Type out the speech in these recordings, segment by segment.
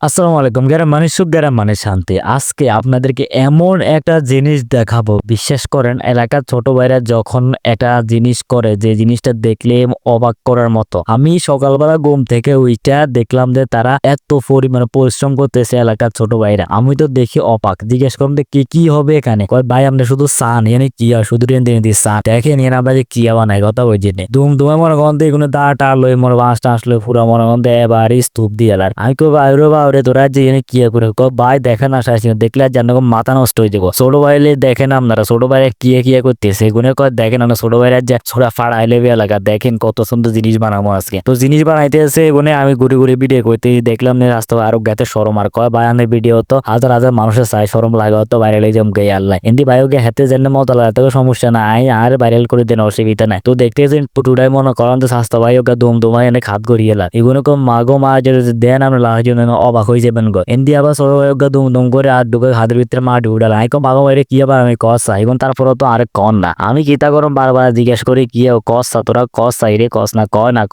আসসালামু আলাইকুম। গ্রাম মানে সুখ, গ্রাম মানে শান্তি। আজকে আপনাদেরকে এমন একটা জিনিস দেখাবো, বিশ্বাস করেন এলাকার ছোট ভাইরা যখন একটা জিনিস করে যে জিনিসটা দেখলে অবাক করার মতো। আমি সকালবেলা ঘুম থেকে উইঠা দেখলাম যে তারা এত পরিমাণে পরিশ্রম করতেছে এলাকার ছোট ভাইরা। আমি তো দেখি অবাক। জিজ্ঞেস করলাম যে কি হবে এখানে? কয় ভাই আমরা শুধু চান এনে কি হয় শুধু রেঁধে চান দেখেন এনে আমরা যে কিয়া বানাই কথা ওই জন্য দুমে মনে করেন এগুলো দাটা লই মনে বাঁশটা আসলে পুরা মনে করেন এবার স্তূপ দিয়ে আমি কই বাইরে বাবরে তোরা যে এনে কিয়া করে ভাই দেখেন না শাসি দেখলে আর জানো মাথা নষ্ট হয়ে যাবো। ছোট ভাইলে দেখেন আপনারা ছোট ভাইরা কিয়া করতেছে এগুলো কয় দেখেন আমরা ছোট ভাইরা যে ছোড়া ফাড়াইলে এলাকা দেখেন কত সুন্দর জিনিস বানাবো আজকে। তো জিনিস বানাইতে আছে এগুলো আমি ঘুরে ভিডিও করতে দেখলাম না রাস্তা আরো গাতে সরম আর কয় ভাই আনের ভিডিও তো হাজার হাজার মানুষের চাই সরম লাগে তো ভাইরাল যেম গে আল্লাহ এমনি ভাইকে হাতে জেনে মতো লাগে তো সমস্যা নাই আর ভাইরাল করে দেন অসুবিধা নাই। তো দেখতে যে পুটুটাই মনে করেন তো স্বাস্থ্য ভাই ওকে দুমাই এনে খাত করিয়ে লাগ এগুলো কম মাগো মা যে দেন আমরা লাগার জন্য অবাক হয়ে যাবেন গো এমনি আবার সরো দুম করে আর ঢুকে হাতের ভিতরে মাটি উঠাল আমি কম মাগো বাইরে কি আবার আমি কসা এখন তারপরে তো আরেক কন না আমি কিতা করম বারবার জিজ্ঞেস করি কি কসা তোরা কসা রে কস না কয় না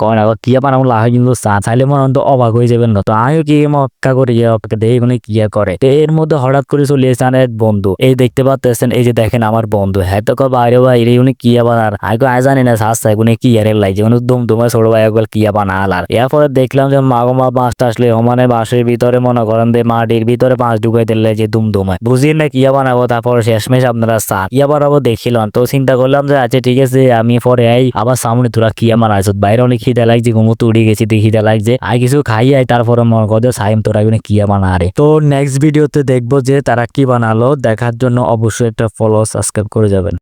কি আবার আমার লাগে কিন্তু চা চাইলে মনে তো অবাক হয়ে যাবেন না। তো আমিও কি মক্কা করি দেখে এগুলো কিয়া করে তো এর মধ্যে হঠাৎ করে চলে এসেছে এক বন্ধু এই দেখতে পাচ্ছেন এই যে দেখেন আমার বন্ধু হ্যাঁ তো বাইরে উনি কিয়া বানার আমি আয় জানি না শাস্তা এগুলো কি আরে লাগছে উনি তোমার ছোট ভাই একবার কিয়া বানাল আর এরপরে দেখলাম যে মাগো মা বাঁশটা আসলে মানে বাঁশের ভিতরে মনে করেন যে মাটির ভিতরে বাঁশ ঢুকাই দিলে যে দুমদুমায় বুঝিয়ে না কিয়া বানাবো তারপরে শেষমেশ আপনারা চা কিয়া বানাবো দেখিলাম তো চিন্তা করলাম যে আচ্ছা ঠিক আছে আমি পরে আবার সামনে তোরা কিয়া বানাইছ বাইরে অনেক খিদে লাগছে ঘুমোতে উড়ে গেছি খিদে লাগছে আর কিছু খাই তারপরে মনে করছে সাইম তোরা কিয়া বানা আরে। তো নেক্সট ভিডিওতে দেখবো যে তারা কি বানালো দেখার জন্য অবশ্যই একটা ফলো সাবস্ক্রাইব করে যাবেন।